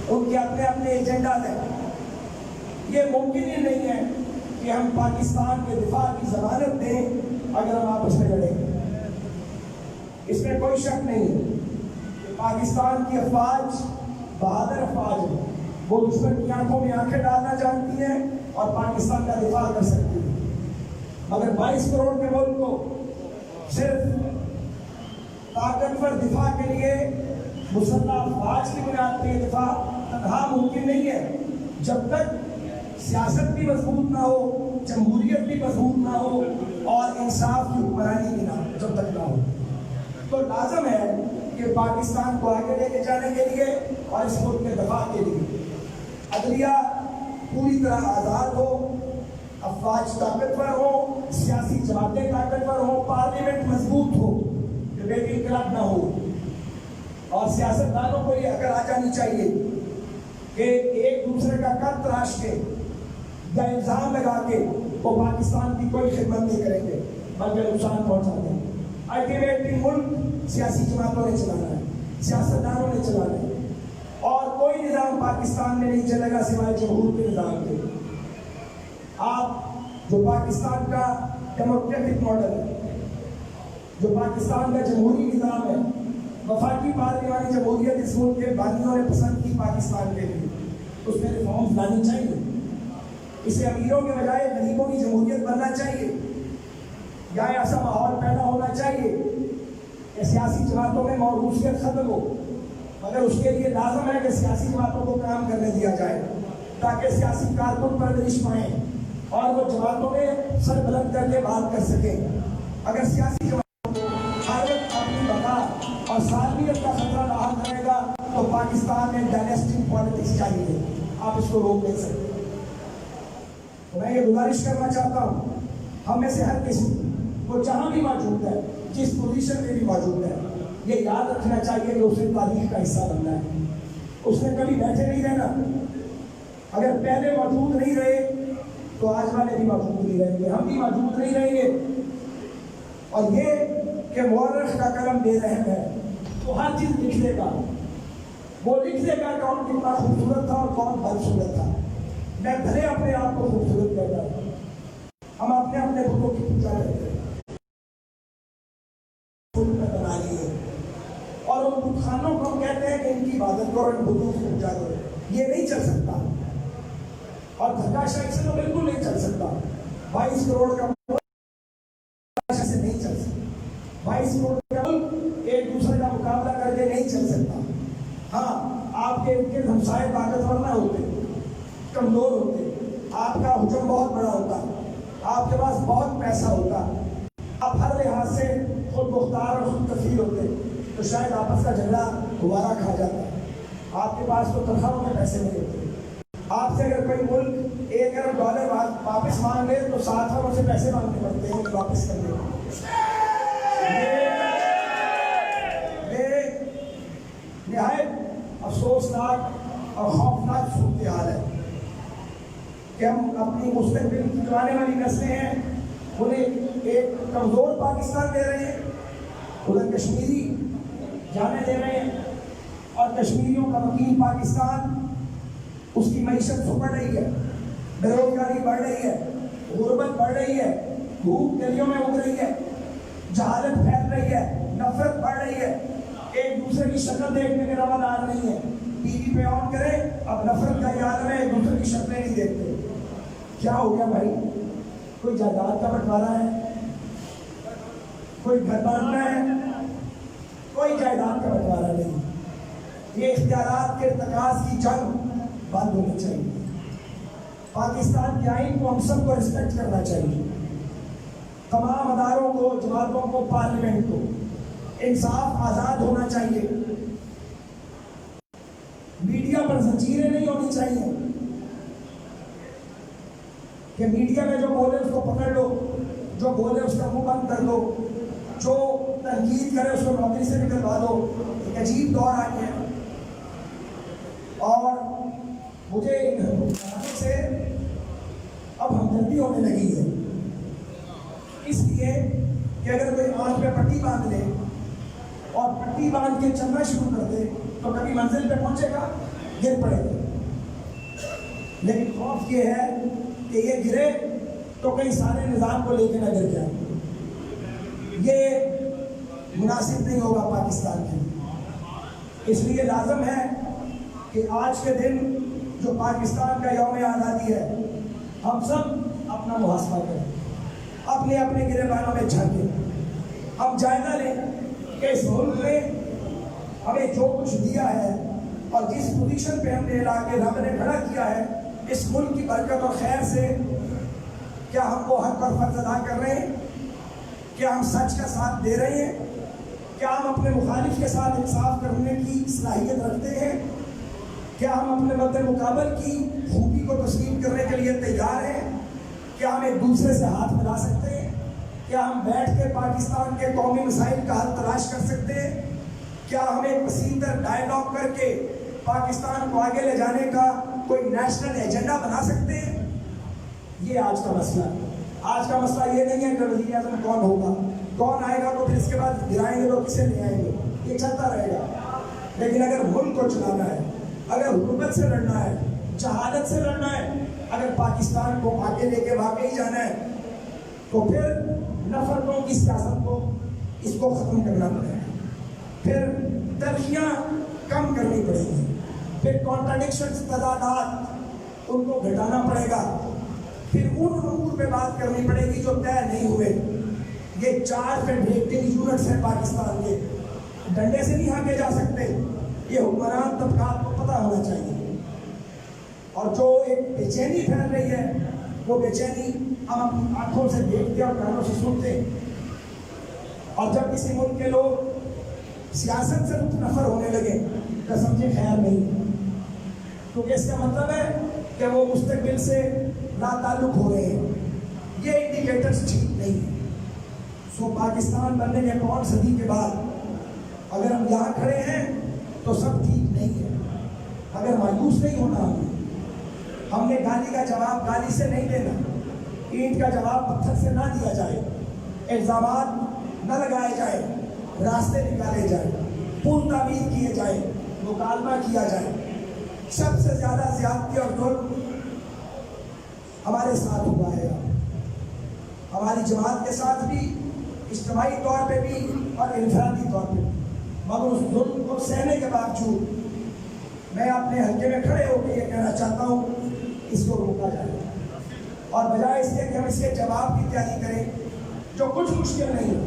ان کے اپنے اپنے ایجنڈاز ہیں. یہ ممکن ہی نہیں ہے کہ ہم پاکستان کے دفاع کی ضمانت دیں اگر ہم آپس میں لڑیں. اس میں کوئی شک نہیں کہ پاکستان کی افواج بہادر افواج ہیں. وہ دشمن کی آنکھوں میں آنکھیں ڈالنا جانتی ہیں اور پاکستان کا دفاع کر سکتی ہیں. مگر 22 کروڑ کے ملک کو صرف طاقتور دفاع کے لیے مسلح افواج کی بنیاد پہ دفاع تنہا ممکن نہیں ہے. جب تک سیاست بھی مضبوط نہ ہو، جمہوریت بھی مضبوط نہ ہو اور انصاف کی حکمرانی بھی نہ جب تک نہ ہو، تو لازم ہے کہ پاکستان کو آگے لے کے جانے کے لیے اور اس ملک کے دفاع کے لیے عدلیہ پوری طرح آزاد ہو، افواج طاقتور ہو، سیاسی جماعتیں طاقتور ہوں، پارلیمنٹ مضبوط ہو، ڈبیٹ انقلاب نہ ہو. اور سیاستدانوں کو یہ عقل آ جانی چاہیے کہ ایک دوسرے کا کر تراش کے یا الزام لگا کے وہ پاکستان کی کوئی خدمت نہیں کریں گے بلکہ نقصان پہنچا دیں. الٹیمیٹلی ملک سیاسی جماعتوں نے چلانا ہے، سیاستدانوں نے چلانا ہے، اور کوئی نظام پاکستان میں نہیں چلے گا سوائے جمہور کے نظام کے. آپ جو پاکستان کا ڈیموکریٹک ماڈل ہے، جو پاکستان کا جمہوری نظام ہے، وفاقی پارلیمانی جمہوریت اس ملک کے بانیوں نے پسند کی پاکستان کے لیے، اس میں ریفارمز لانی چاہیے. اسے امیروں کے بجائے غریبوں کی جمہوریت بننا چاہیے. یا ایسا ماحول پیدا ہونا چاہیے کہ سیاسی جماعتوں میں موروثیت ختم ہو، مگر اس کے لیے لازم ہے کہ سیاسی جماعتوں کو کام کرنے دیا جائے تاکہ سیاسی کارکن پرورش پائیں اور وہ جماعتوں میں سر بلند کر کے بات کر سکیں. اگر سیاسی جماعتوں کو حالت اپنی بقا اور سالمیت کا خطرہ لاحق رہے گا تو پاکستان میں ڈائنیسٹک پالیٹکس چاہیے. آپ اس کو روک نہیں سکتے. میں یہ گزارش کرنا چاہتا ہوں ہم میں سے ہر کسی کو جہاں بھی موجود ہے، جس پوزیشن میں بھی موجود ہے، یہ یاد رکھنا چاہیے کہ اسے تاریخ کا حصہ بننا ہے. اس نے کبھی بیٹھے نہیں رہنا. اگر پہلے موجود نہیں رہے تو آج والے بھی موجود نہیں رہیں گے، ہم بھی موجود نہیں رہیں گے. اور یہ کہ مورخ کا قلم بے رحم ہے، تو ہر چیز لکھ دے گا. وہ لکھ دے گا کون کتنا خوبصورت تھا اور کون بدصورت تھا. میں بھلے اپنے آپ کو خوبصورت کہتا ہوں، ہم اپنے اپنے بتوں کی پوجا کرتے ہیں بنا لیے، اور ان بت خانوں کو ہم کہتے ہیں کہ ان کی عبادت کرو، ان بتوں کی پوجا کرو. یہ نہیں چل سکتا، اور دھکا شاہی سے تو بالکل نہیں چل سکتا. 22 کروڑ کا سے نہیں چل سکتا. 22 کروڑ کا ملک ایک دوسرے کا مقابلہ کر کے نہیں چل سکتا. ہاں، آپ کے ہمسائے طاقتور نہ ہوتے، کمزور ہوتے، آپ کا حجم بہت بڑا ہوتا، آپ کے پاس بہت پیسہ ہوتا، آپ ہر لحاظ سے خود مختار اور خود کفیل ہوتے، تو شاید آپس کا جھگڑا دوبارہ کھا جاتا. آپ کے پاس تو تنخواہوں کے پیسے نہیں ہوتے. آپ سے اگر کوئی ملک $1 ارب واپس مانگ لے تو 7 ارب سے پیسے مانگنے پڑتے ہیں واپس کرنے. یہ نہایت افسوسناک اور خوفناک صورتحال ہے کہ ہم اپنی مستقبل کی آنے والی نسلیں ہیں انہیں ایک کمزور پاکستان دے رہے ہیں، انہیں کشمیری جانے دے رہے ہیں، اور کشمیریوں کا وکیل پاکستان، اس کی معیشت سکڑ رہی ہے، بے روزگاری بڑھ رہی ہے، غربت بڑھ رہی ہے، بھوک گلیوں میں اگ رہی ہے، جہالت پھیل رہی ہے، نفرت بڑھ رہی ہے، ایک دوسرے کی شکل دیکھنے کے روادار نہیں ہے. ٹی وی پہ آن کرے، اب نفرت کا عالم ہے، ایک دوسرے کی شکلیں نہیں دیکھتے. کیا ہو گیا بھائی؟ کوئی جائیداد کا بنٹوارا ہے، کوئی گھر بانٹنا ہے، کوئی جائیداد کا بنٹوارا نہیں. یہ اختیارات کے ارتکاز کی جنگ بند ہونی چاہیے. پاکستان کے آئین کو ہم سب کو ریسپیکٹ کرنا چاہیے. تمام اداروں کو، جماعتوں کو، پارلیمنٹ کو انصاف آزاد ہونا چاہیے. میڈیا پر زنجیریں نہیں ہونی چاہیے کہ میڈیا میں جو بولے اس کو پکڑ لو، جو بولے اس کا منہ بند کر دو، جو تنقید کرے اس کو نوکری سے نکلوا دو. ایک عجیب دور آ گیا ہے، اور مجھے ان حکومتوں سے اب ہمدردی ہونے لگی ہے. اس لیے کہ اگر کوئی آنکھ میں پٹی باندھ لے اور پٹی باندھ کے چلنا شروع کر دے تو کبھی منزل پہ پہنچے گا. گر پڑے گا. لیکن خوف یہ ہے کہ یہ گرے تو کہیں سارے نظام کو لے کے نہ گر جائے. یہ مناسب نہیں ہوگا پاکستان کے لیے. اس لیے لازم ہے کہ آج کے دن جو پاکستان کا یوم آزادی ہے ہم سب اپنا محاسبہ کریں, اپنے اپنے گریبانوں میں جھانکیں, ہم جائزہ لیں کہ اس ملک نے ہمیں جو کچھ دیا ہے اور جس پوزیشن پہ ہم نے لا کے رب نے کھڑا کیا ہے, اس ملک کی برکت اور خیر سے کیا ہم وہ حق اور فرض ادا کر رہے ہیں؟ کیا ہم سچ کا ساتھ دے رہے ہیں؟ کیا ہم اپنے مخالف کے ساتھ انصاف کرنے کی صلاحیت رکھتے ہیں؟ کیا ہم اپنے مد مقابل کی خوبی کو تسلیم کرنے کے لیے تیار ہیں؟ کیا ہم ایک دوسرے سے ہاتھ ملا سکتے ہیں؟ کیا ہم بیٹھ کے پاکستان کے قومی مسائل کا حل تلاش کر سکتے ہیں؟ کیا ہم ایک وسیع تر ڈائیلاگ کر کے پاکستان کو آگے لے جانے کا کوئی نیشنل ایجنڈا بنا سکتے ہیں؟ یہ آج کا مسئلہ ہے. آج کا مسئلہ یہ نہیں ہے کہ وزیر اعظم کون ہوگا, کون آئے گا تو پھر اس کے بعد گرائیں گے لوگ کسے لے آئیں گے, یہ چلتا رہے گا. لیکن اگر ملک کو چلانا ہے, اگر حکومت سے لڑنا ہے, جہالت سے لڑنا ہے, اگر پاکستان کو آگے لے کے واقعی جانا ہے تو پھر نفرتوں کی سیاست کو اس کو ختم کرنا پڑے گا, پھر تلخیاں کم کرنی پڑے گی, پھر کانٹراڈکشنز تضادات ان کو گھٹانا پڑے گا, پھر ان امور پہ بات کرنی پڑے گی جو طے نہیں ہوئے. یہ 4 فیڈریٹنگ یونٹس ہیں پاکستان کے, ڈنڈے سے نہیں ہانکے جا سکتے. یہ حکمران طبقات کو پتہ ہونا چاہیے. اور جو ایک بے چینی پھیل رہی ہے وہ بے چینی ہم اپنی آنکھوں سے دیکھتے اور کانوں سے سنتے ہیں. اور جب کسی ملک کے لوگ سیاست سے نفر ہونے لگے تو سمجھے خیر نہیں, کیونکہ اس کا مطلب ہے کہ وہ مستقبل سے لا تعلق ہو رہے ہیں. یہ انڈیکیٹرز ٹھیک نہیں ہیں. سو پاکستان بننے کے 5 صدی کے بعد اگر ہم یہاں کھڑے ہیں تو سب ٹھیک نہیں ہے. اگر مایوس نہیں ہونا, ہم نے گالی کا جواب گالی سے نہیں دینا, اینٹ کا جواب پتھر سے نہ دیا جائے, الزامات نہ لگائے جائے, راستے نکالے جائیں, پل تعمیر کیے جائیں, مکالمہ کیا جائے. سب سے زیادہ زیادتی اور ظلم ہمارے ساتھ ہوا ہے, ہماری جماعت کے ساتھ بھی, اجتماعی طور پہ بھی اور انفرادی طور پہ بھی. مگر اس ظلم کو سہنے کے باوجود میں اپنے حلقے میں کھڑے ہو کے یہ کہنا چاہتا ہوں اس کو روکا جائے, اور بجائے اس کے کہ ہم اس کے جواب کی تیاری کریں جو کچھ مشکل نہیں ہے.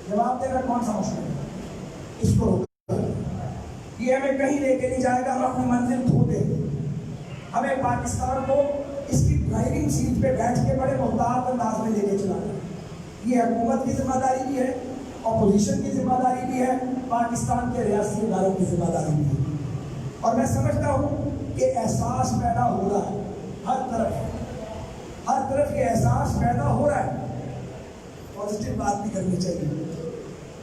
جواب دینا کون سا مشکل ہے؟ اس کو روکا جائے. یہ ہمیں کہیں لے کے نہیں جائے گا, ہم اپنی منزل کھو دیں گے. ہمیں پاکستان کو اس کی ڈرائیونگ سیٹ پہ بیٹھ کے بڑے محتاط انداز میں لے کے چلانا ہے. یہ حکومت کی ذمہ داری بھی ہے, اپوزیشن کی ذمہ داری بھی ہے, پاکستان کے ریاستی اداروں کی ذمہ داری بھی ہے. اور میں سمجھتا ہوں کہ احساس پیدا ہو رہا ہے ہر طرف یہ احساس پیدا ہو رہا ہے. پازیٹیو بات بھی کرنی چاہیے.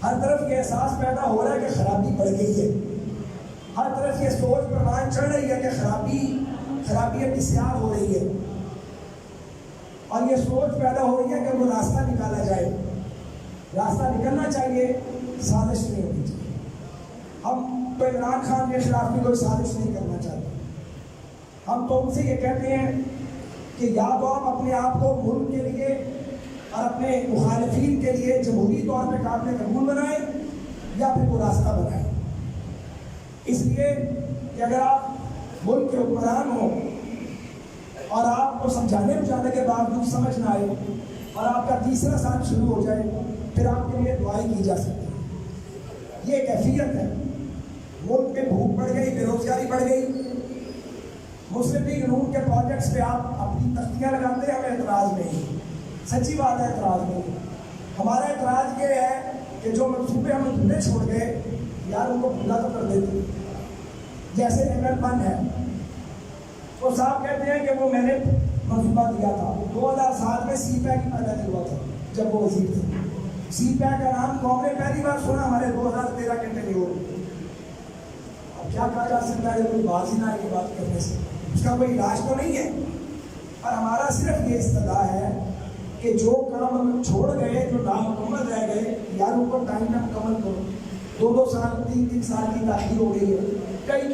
ہر طرف یہ احساس پیدا ہو رہا ہے کہ خرابی بڑھ گئی ہے. ہر طرف یہ سوچ پروان چڑھ رہی ہے کہ خرابی اب سیاہ ہو رہی ہے, اور یہ سوچ پیدا ہو رہی ہے کہ وہ راستہ نکالا جائے. راستہ نکلنا چاہیے, سازش نہیں ہونی چاہیے. ہم تو عمران خان کے خلاف بھی کوئی سازش نہیں کرنا چاہتے. ہم تو ان سے یہ کہتے ہیں کہ یا تو آپ اپنے آپ کو ملک کے لیے اور اپنے مخالفین کے لیے جمہوری طور پہ قابل قبول بنائیں, یا پھر وہ راستہ بنائیں. اس لیے کہ اگر آپ ملک کے حکمران ہوں اور آپ کو سمجھانے بجھانے کے باوجود سمجھ نہ آئے اور آپ کا تیسرا سال شروع ہو جائے, پھر آپ کے لیے دعائیں کی جا سکتی ہے. یہ کیفیت ہے. ملک میں بھوک بڑھ گئی, بے روزگاری بڑھ گئی. مسلم لیگ نون کے پروجیکٹس پہ آپ اپنی تختیاں لگاتے ہیں, ہمیں اعتراض نہیں, سچی بات ہے, اعتراض نہیں. ہمارا اعتراض یہ ہے کہ جو منصوبے ہم ادھورے چھوڑ گئے یار ان کو پورا تو کر دیتے. جیسے ML1 ہے, وہ صاحب کہتے ہیں کہ وہ میں نے منصوبہ دیا تھا 2007 میں سی پیک پیدا ہوا تھا جب وہ وزیر تھے. سی پیک کا نام قوم نے پہلی بار سنا, ہمارے 2013 کے انٹرویو ہو. اب کیا کہا جا سکتا ہے, کوئی باز ہی نہ آئے بات کرنے سے, اس کا کوئی علاج تو نہیں ہے. اور ہمارا صرف یہ استدعا ہے کہ جو کام ہم چھوڑ گئے, جو نامکمل رہ گئے, یار ان کو ٹائم میں مکمل کرو. 2 سال 3 سال کی تاخیر ہو گئی ہے. کئی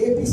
APC